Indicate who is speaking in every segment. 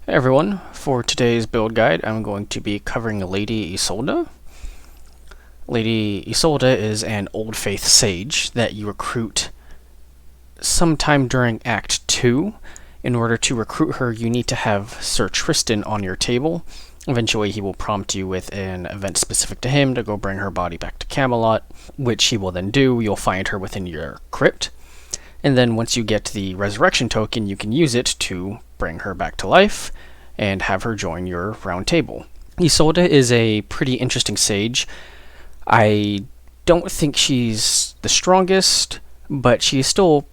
Speaker 1: Hey everyone, for today's build guide I'm going to be covering Lady Isolde. Lady Isolde is an Old Faith sage that you recruit sometime during Act 2. In order to recruit her, you need to have Sir Tristan on your table. Eventually he will prompt you with an event specific to him to go bring her body back to Camelot, which he will then do. You'll find her within your crypt. And then once you get the resurrection token, you can use it to bring her back to life and have her join your round table. Isolde is a pretty interesting sage. I don't think she's the strongest, but she's still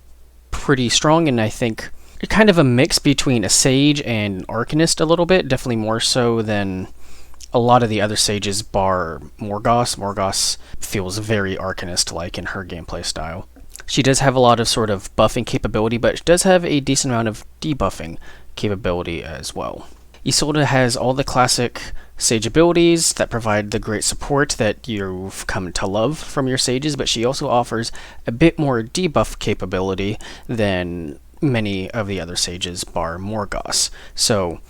Speaker 1: pretty strong, and I think kind of a mix between a sage and an arcanist a little bit, definitely more so than a lot of the other sages bar Morgause. Morgause feels very arcanist-like in her gameplay style. She does have a lot of sort of buffing capability, but she does have a decent amount of debuffing capability as well. Isolde has all the classic sage abilities that provide the great support that you've come to love from your sages, but she also offers a bit more debuff capability than many of the other sages bar Morgause. So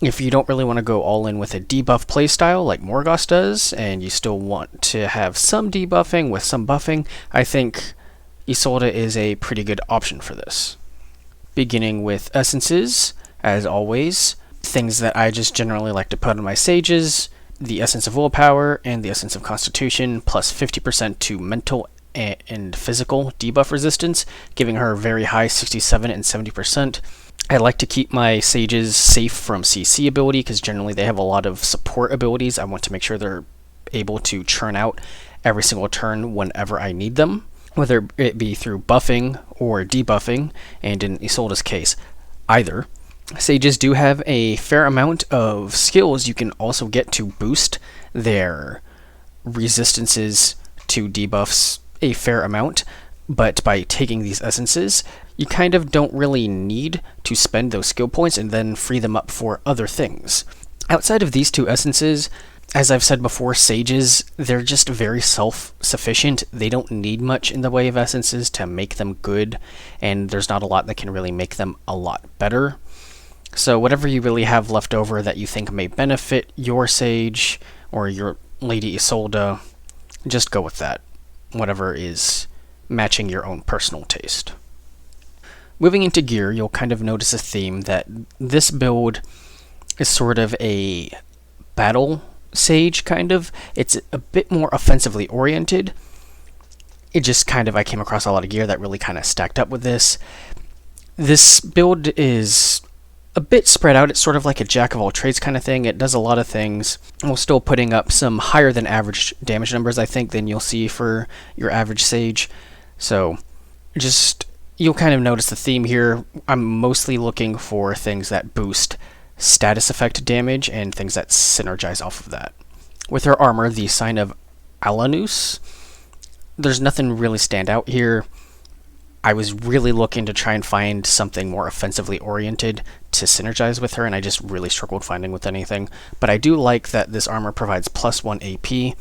Speaker 1: if you don't really want to go all in with a debuff playstyle like Morgause does, and you still want to have some debuffing with some buffing, I think Isolde is a pretty good option for this. Beginning with essences, as always, things that I just generally like to put on my sages: the essence of willpower and the essence of constitution, plus 50% to mental and physical debuff resistance, giving her very high 67 and 70%. I like to keep my sages safe from CC ability because generally they have a lot of support abilities. I want to make sure they're able to churn out every single turn whenever I need them, whether it be through buffing or debuffing, and in Isolde's case, either. Sages do have a fair amount of skills you can also get to boost their resistances to debuffs a fair amount, but by taking these essences, you kind of don't really need to spend those skill points and then free them up for other things. Outside of these two essences, as I've said before, sages, they're just very self-sufficient. They don't need much in the way of essences to make them good, and there's not a lot that can really make them a lot better. So whatever you really have left over that you think may benefit your sage or your Lady Isolde, just go with that. Whatever is matching your own personal taste. Moving into gear, you'll kind of notice a theme that this build is sort of a battle sage, kind of. It's a bit more offensively oriented. It just kind of, I came across a lot of gear that really kind of stacked up with this. This build is a bit spread out. It's sort of like a jack of all trades kind of thing. It does a lot of things while still putting up some higher than average damage numbers, I think, than you'll see for your average sage. So just, you'll kind of notice the theme here. I'm mostly looking for things that boost status effect damage and things that synergize off of that. With her armor, the sign of Alanus, there's nothing really stand out here. I was really looking to try and find something more offensively oriented to synergize with her, and I just really struggled finding with anything. But I do like that this armor provides plus 1 AP.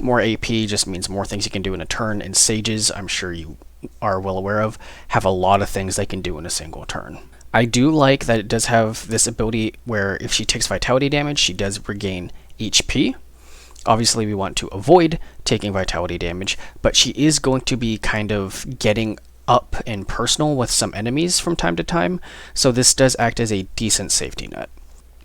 Speaker 1: More AP just means more things you can do in a turn, and sages, I'm sure you are well aware of, have a lot of things they can do in a single turn. I do like that it does have this ability where if she takes vitality damage, she does regain HP. Obviously, we want to avoid taking vitality damage, but she is going to be kind of getting up in personal with some enemies from time to time, so this does act as a decent safety net.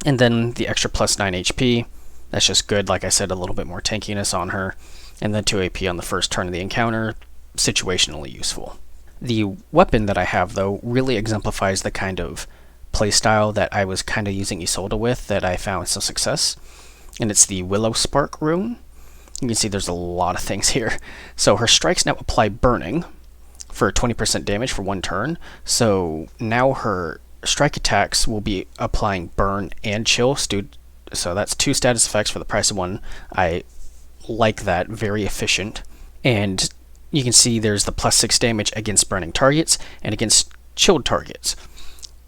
Speaker 1: And then the extra plus 9 HP, that's just good. Like I said, a little bit more tankiness on her, and then 2 AP on the first turn of the encounter, situationally useful. The weapon that I have, though, really exemplifies the kind of playstyle that I was kind of using Isolde with that I found some success, and it's the Willow Spark rune. You can see there's a lot of things here. So her strikes now apply burning for 20% damage for 1 turn, so now her strike attacks will be applying burn and chill, so that's 2 status effects for the price of 1. I like that, very efficient. And you can see there's the plus 6 damage against burning targets and against chilled targets.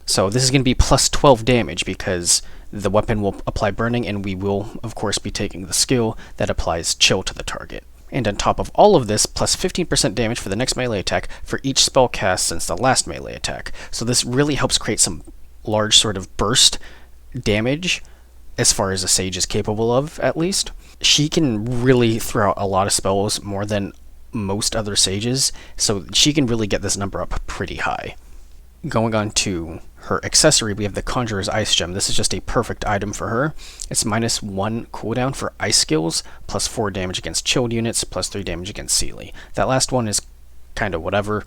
Speaker 1: So this is going to be plus 12 damage because the weapon will apply burning, and we will, of course, be taking the skill that applies chill to the target. And on top of all of this, plus 15% damage for the next melee attack for each spell cast since the last melee attack. So this really helps create some large sort of burst damage as far as a sage is capable of, at least. She can really throw out a lot of spells, more than most other sages, so she can really get this number up pretty high. Going on to her accessory, we have the Conjurer's Ice Gem. This is just a perfect item for her. It's -1 cooldown for ice skills, plus 4 damage against chilled units, plus 3 damage against Seelie. That last one is kind of whatever.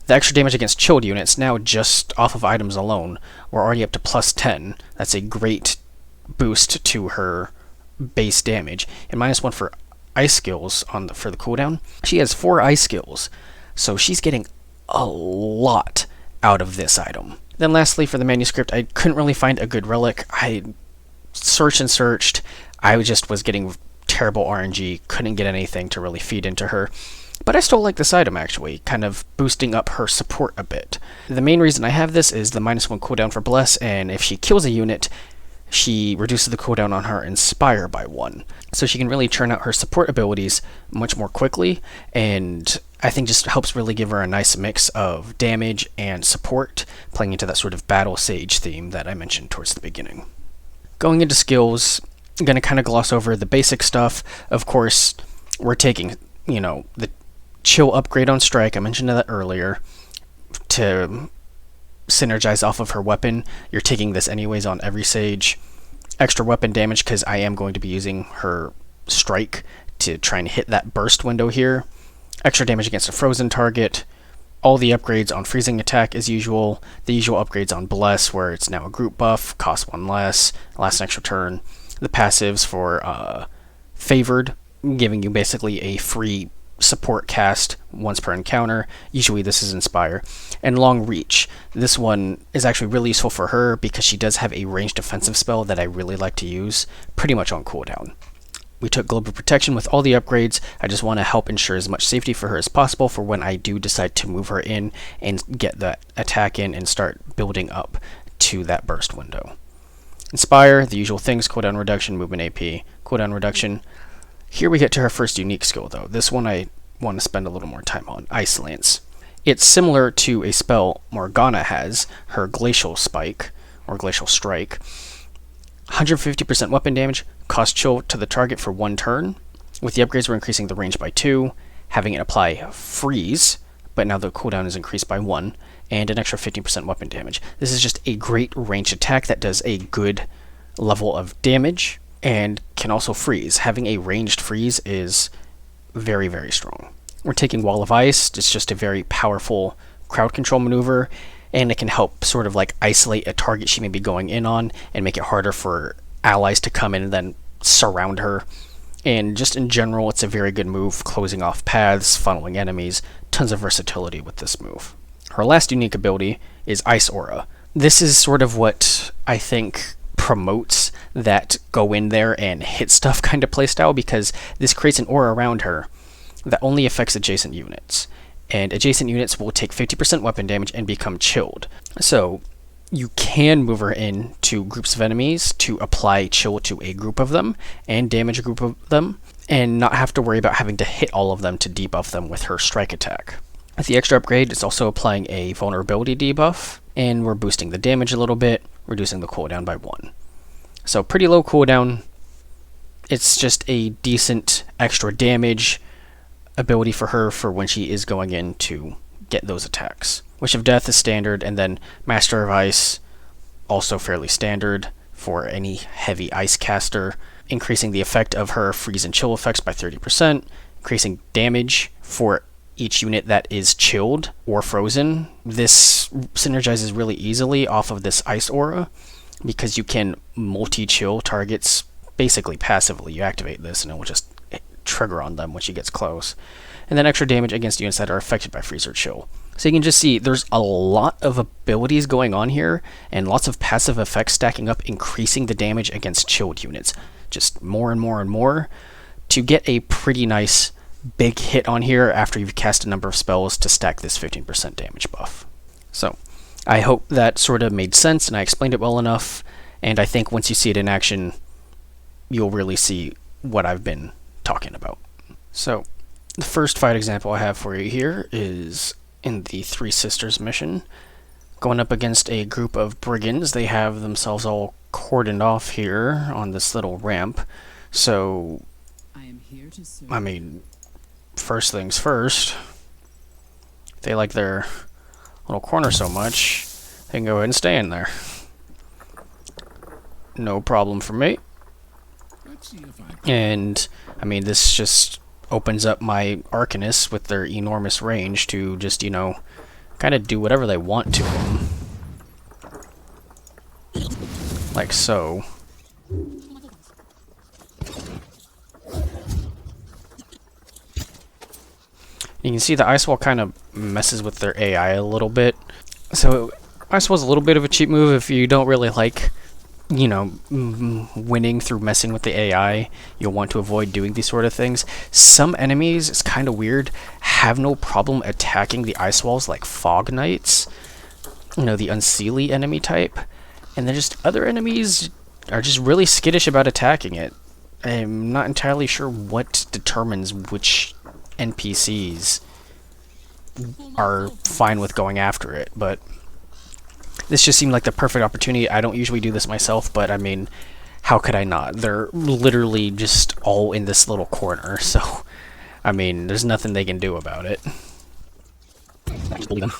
Speaker 1: The extra damage against chilled units, now just off of items alone, we're already up to plus 10. That's a great boost to her base damage. And -1 for ice skills for the cooldown. She has 4 ice skills, so she's getting a lot out of this item. Then lastly, for the manuscript, I couldn't really find a good relic. I searched and searched. I just was getting terrible RNG, couldn't get anything to really feed into her. But I still like this item, actually, kind of boosting up her support a bit. The main reason I have this is the -1 cooldown for Bless, and if she kills a unit, she reduces the cooldown on her Inspire by 1. So she can really churn out her support abilities much more quickly, and I think just helps really give her a nice mix of damage and support, playing into that sort of battle sage theme that I mentioned towards the beginning. Going into skills, I'm going to kind of gloss over the basic stuff. Of course, we're taking, the chill upgrade on Strike, I mentioned that earlier, to synergize off of her weapon. You're taking this anyways on every sage. Extra weapon damage, because I am going to be using her Strike to try and hit that burst window here. Extra damage against a frozen target. All the upgrades on freezing attack as usual. The usual upgrades on Bless, where it's now a group buff, costs 1 less, lasts an extra turn. The passives for Favored, giving you basically a free support cast once per encounter. Usually this is Inspire. And Long Reach. This one is actually really useful for her because she does have a ranged defensive spell that I really like to use, pretty much on cooldown. We took Global Protection with all the upgrades. I just want to help ensure as much safety for her as possible for when I do decide to move her in and get that attack in and start building up to that burst window. Inspire, the usual things, cooldown reduction, movement AP, cooldown reduction. Here we get to her first unique skill though. This one I want to spend a little more time on, Ice Lance. It's similar to a spell Morgana has, her Glacial Spike, or Glacial Strike. 150% weapon damage, cost chill to the target for 1 turn. With the upgrades, we're increasing the range by 2, having it apply Freeze, but now the cooldown is increased by 1, and an extra 15% weapon damage. This is just a great ranged attack that does a good level of damage, and can also freeze. Having a ranged freeze is very, very strong. We're taking Wall of Ice. It's just a very powerful crowd control maneuver, and it can help sort of like isolate a target she may be going in on and make it harder for allies to come in and then surround her. And just in general, it's a very good move, closing off paths, funneling enemies, tons of versatility with this move. Her last unique ability is Ice Aura. This is sort of what I think promotes that go in there and hit stuff kind of playstyle, because this creates an aura around her that only affects adjacent units. And adjacent units will take 50% weapon damage and become chilled. So you can move her in to groups of enemies to apply chill to a group of them and damage a group of them, and not have to worry about having to hit all of them to debuff them with her strike attack. With the extra upgrade, it's also applying a vulnerability debuff, and we're boosting the damage a little bit, reducing the cooldown by 1. So pretty low cooldown. It's just a decent extra damage ability for her for when she is going in to get those attacks. Wish of Death is standard, and then Master of Ice, also fairly standard for any heavy ice caster, increasing the effect of her freeze and chill effects by 30%, increasing damage for each unit that is chilled or frozen. This synergizes really easily off of this Ice Aura, because you can multi-chill targets basically passively. You activate this and it will just trigger on them when she gets close. And then extra damage against units that are affected by freeze or chill. So you can just see there's a lot of abilities going on here, and lots of passive effects stacking up, increasing the damage against chilled units. Just more and more and more to get a pretty nice big hit on here after you've cast a number of spells to stack this 15% damage buff. So I hope that sort of made sense and I explained it well enough, and I think once you see it in action, you'll really see what I've been talking about. So the first fight example I have for you here is in the Three Sisters mission, going up against a group of brigands. They have themselves all cordoned off here on this little ramp. So, I mean, first things first, they like their little corner so much, they can go ahead and stay in there. No problem for me. And, I mean, this just opens up my Arcanists with their enormous range to just, you know, kind of do whatever they want to them. Like so. You can see the Ice Wall kind of messes with their AI a little bit. So, Ice Wall's a little bit of a cheap move if you don't really like, you know, winning through messing with the AI. You'll want to avoid doing these sort of things. Some enemies, it's kind of weird, have no problem attacking the Ice Walls, like Fog Knights. You know, the Unseelie enemy type. And then just other enemies are just really skittish about attacking it. I'm not entirely sure what determines which NPCs are fine with going after it, but this just seemed like the perfect opportunity. I don't usually do this myself, but I mean, how could I not? They're literally just all in this little corner, so I mean, there's nothing they can do about it. Just believe them.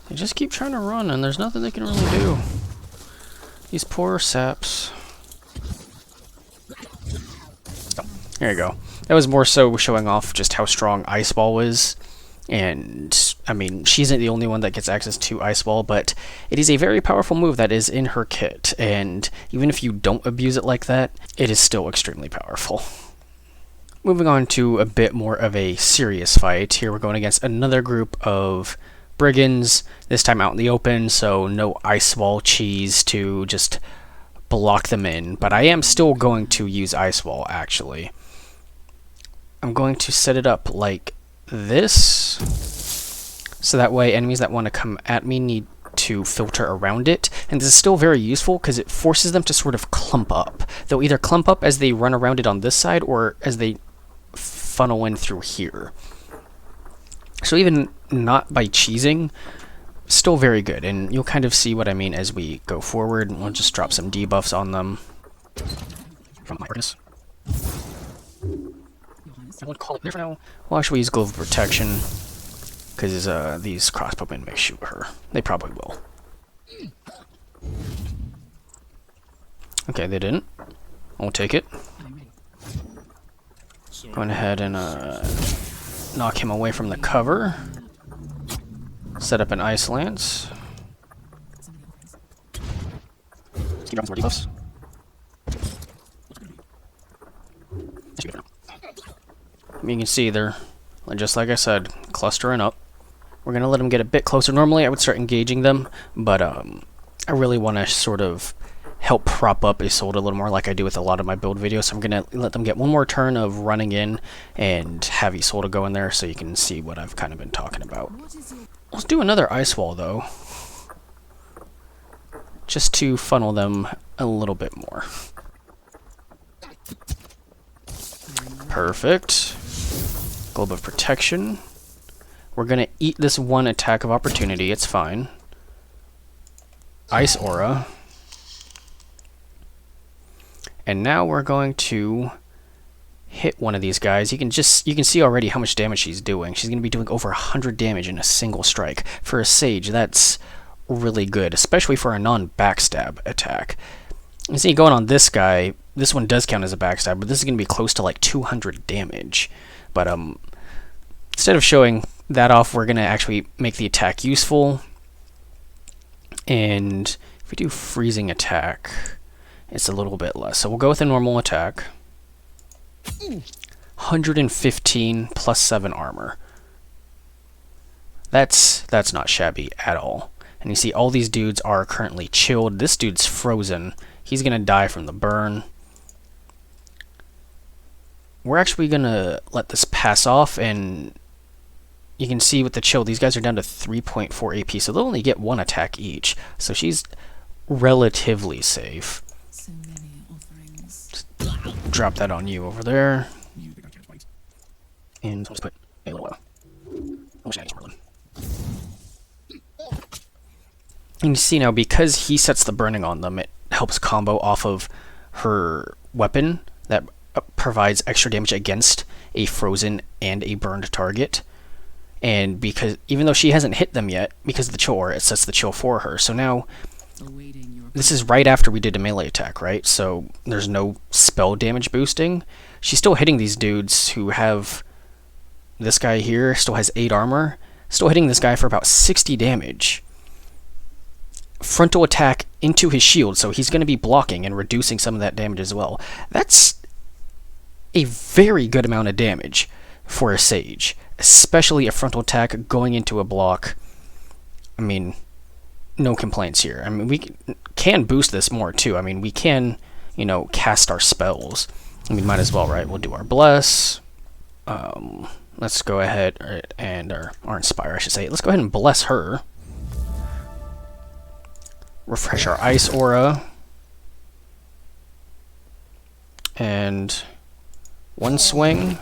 Speaker 1: They just keep trying to run, and there's nothing they can really do. These poor saps. There you go. That was more so showing off just how strong Ice Ball is. And, I mean, she isn't the only one that gets access to Ice Ball, but it is a very powerful move that is in her kit. And even if you don't abuse it like that, it is still extremely powerful. Moving on to a bit more of a serious fight. Here we're going against another group of brigands, this time out in the open, so no Ice Wall cheese to just block them in. But I am still going to use Ice Wall, actually. I'm going to set it up like this, so that way enemies that want to come at me need to filter around it. And this is still very useful because it forces them to sort of clump up. They'll either clump up as they run around it on this side, or as they funnel in through here. So even not by cheesing, still very good, and you'll kind of see what I mean as we go forward. We'll just drop some debuffs on them from my Arcus. I would call it there for now. We'll actually use Glove of Protection, because these crossbowmen may shoot her. They probably will. Okay, they didn't. I'll take it. Going ahead and knock him away from the cover. Set up an Ice Lance. Keep dropping more debuffs. You can see they're, just like I said, clustering up. We're going to let them get a bit closer. Normally I would start engaging them, but I really want to sort of help prop up Isolde a little more like I do with a lot of my build videos. So I'm going to let them get one more turn of running in and have Isolde go in there so you can see what I've kind of been talking about. Let's do another Ice Wall though, just to funnel them a little bit more. Perfect. Globe of Protection. We're going to eat this one attack of opportunity, it's fine. Ice Aura. And now we're going to hit one of these guys. You can see already how much damage she's doing. She's going to be doing over 100 damage in a single strike. For a Sage, that's really good, especially for a non-backstab attack. You see, going on this guy, this one does count as a backstab, but this is going to be close to like 200 damage. But instead of showing that off, we're going to actually make the attack useful. And if we do freezing attack, it's a little bit less. So we'll go with a normal attack. 115 plus 7 armor. That's not shabby at all. And you see all these dudes are currently chilled. This dude's frozen. He's going to die from the burn. We're actually going to let this pass off, and you can see with the chill, these guys are down to 3.4 AP, so they'll only get one attack each. So she's relatively safe. Just drop that on you over there. And I'll just put a little and you see now, because he sets the burning on them, it helps combo off of her weapon that provides extra damage against a frozen and a burned target. And because even though she hasn't hit them yet, because of the chill aura, it sets the chill for her. So now, this is right after we did a melee attack, right? So there's no spell damage boosting. She's still hitting these dudes who have... This guy here still has 8 armor. Still hitting this guy for about 60 damage. Frontal attack into his shield, so he's going to be blocking and reducing some of that damage as well. That's a very good amount of damage for a Sage, especially a frontal attack going into a block. I mean, no complaints here. I mean, we can boost this more too. I mean, we can, you know, cast our spells. I mean, might as well, right? We'll do our bless. Let's go ahead and our inspire, I should say. Let's go ahead and bless her. Refresh our ice aura. And one swing.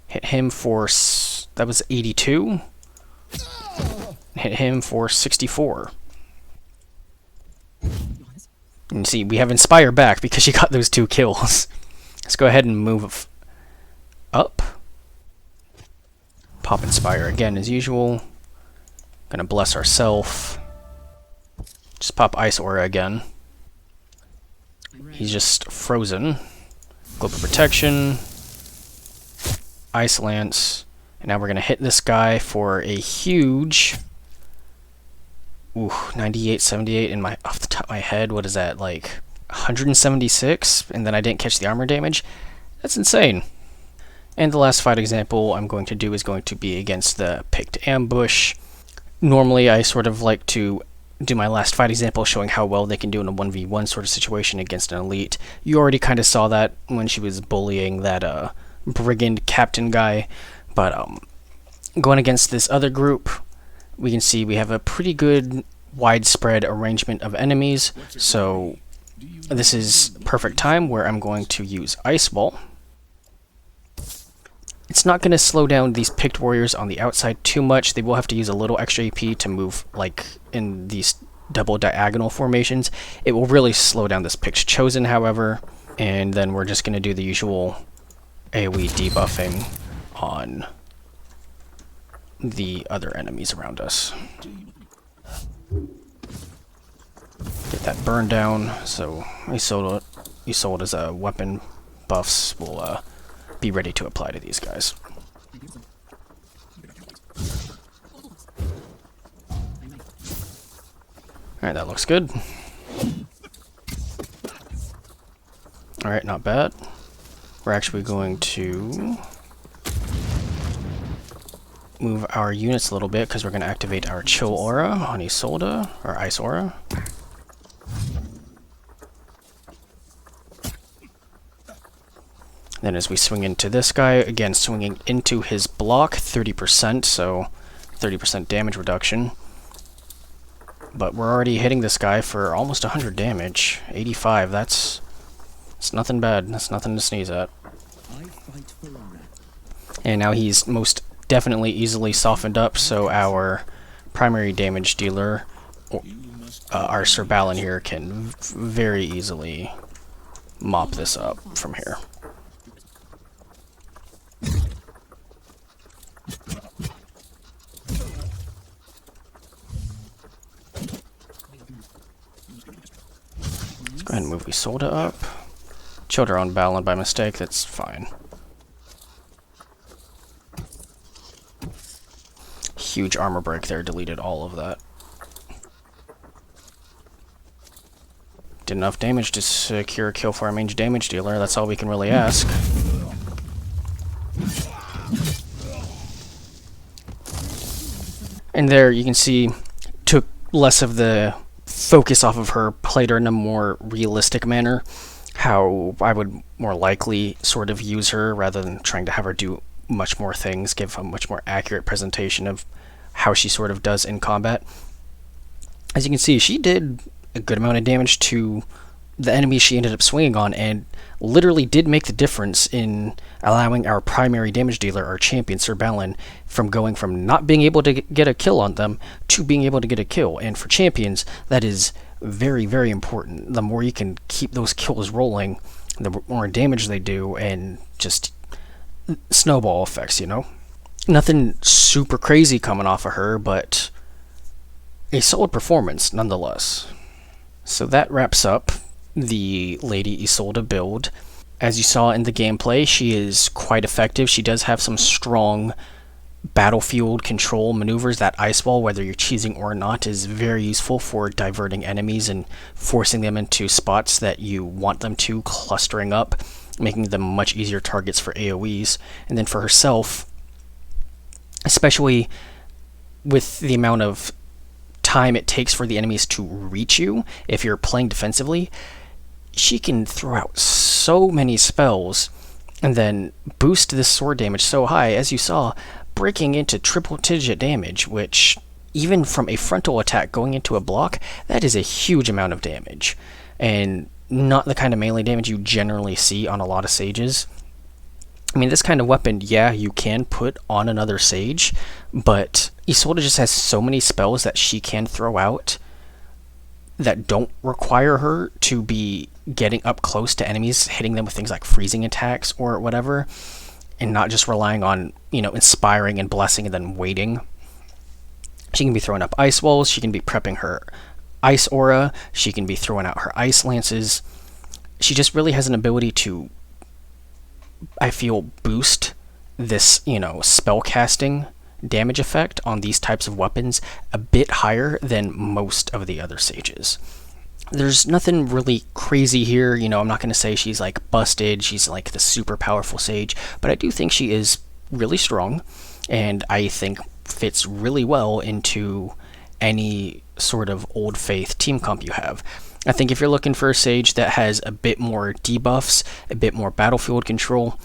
Speaker 1: Hit him for... that was 82. Hit him for 64. And see, we have Inspire back because she got those 2 kills. Let's go ahead and move up. Pop Inspire again as usual. Gonna bless ourselves. Just pop Ice Aura again. He's just frozen. Globe of Protection. Ice Lance. And now we're gonna hit this guy for a huge... Ooh, 98, 78 in my off the top of my head. What is that, like 176? And then I didn't catch the armor damage? That's insane. And the last fight example I'm going to do is going to be against the Picked Ambush. Normally I sort of like to do my last fight example showing how well they can do in a 1v1 sort of situation against an elite. You already kind of saw that when she was bullying that brigand captain guy. But going against this other group, we can see we have a pretty good widespread arrangement of enemies. So this is perfect time where I'm going to use Ice Ball. It's not going to slow down these picked warriors on the outside too much. They will have to use a little extra AP to move like in these double diagonal formations. It will really slow down this picked chosen, however. And then we're just going to do the usual AoE debuffing on the other enemies around us. Get that burn down, so Isolde's weapon buffs will be ready to apply to these guys. Alright, that looks good. Alright, not bad. We're actually going to move our units a little bit because we're going to activate our Chill Aura on Isolde, or Ice Aura. Then as we swing into this guy, again swinging into his block, 30%, so 30% damage reduction. But we're already hitting this guy for almost 100 damage, 85, that's nothing bad, that's nothing to sneeze at. And now he's most definitely easily softened up, so our primary damage dealer, our Sir Balin here, can very easily mop this up from here. Let's go ahead and move Isolde up. Chilled her on Balin by mistake, that's fine. Huge armor break there, deleted all of that. Did enough damage to secure a kill for our main damage dealer, that's all we can really ask. And there you can see, took less of the focus off of her, played her in a more realistic manner. How I would more likely sort of use her rather than trying to have her do much more things, give a much more accurate presentation of how she sort of does in combat. As you can see, she did a good amount of damage to the enemies she ended up swinging on, and literally did make the difference in allowing our primary damage dealer, our champion, Sir Balin, from going from not being able to get a kill on them to being able to get a kill. And for champions, that is very, very important. The more you can keep those kills rolling, the more damage they do, and just snowball effects, you know? Nothing super crazy coming off of her, but a solid performance nonetheless. So that wraps up the Lady Isolde build. As you saw in the gameplay, she is quite effective. She does have some strong battlefield control maneuvers. That ice wall, whether you're cheesing or not, is very useful for diverting enemies and forcing them into spots that you want them to, clustering up, making them much easier targets for AoEs. And then for herself, especially with the amount of time it takes for the enemies to reach you if you're playing defensively, she can throw out so many spells and then boost this sword damage so high, as you saw, breaking into triple-digit damage, which, even from a frontal attack going into a block, that is a huge amount of damage, and not the kind of melee damage you generally see on a lot of sages. I mean, this kind of weapon, yeah, you can put on another sage, but Isolde just has so many spells that she can throw out that don't require her to be getting up close to enemies, hitting them with things like freezing attacks or whatever, and not just relying on, inspiring and blessing and then waiting. She can be throwing up ice walls, she can be prepping her ice aura, she can be throwing out her ice lances. She just really has an ability to, I feel, boost this, spell casting damage effect on these types of weapons a bit higher than most of the other sages. There's nothing really crazy here, I'm not going to say she's like busted, she's like the super powerful sage, but I do think she is really strong, and I think fits really well into any sort of Old Faith team comp you have. I think if you're looking for a sage that has a bit more debuffs, a bit more battlefield control,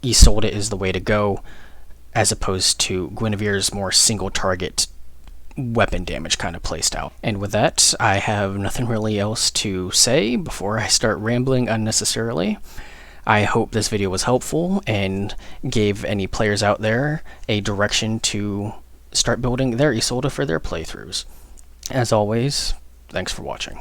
Speaker 1: Isolde is the way to go, as opposed to Guinevere's more single target weapon damage kind of playstyle. And with that, I have nothing really else to say before I start rambling unnecessarily. I hope this video was helpful and gave any players out there a direction to start building their Isolde for their playthroughs. As always, thanks for watching.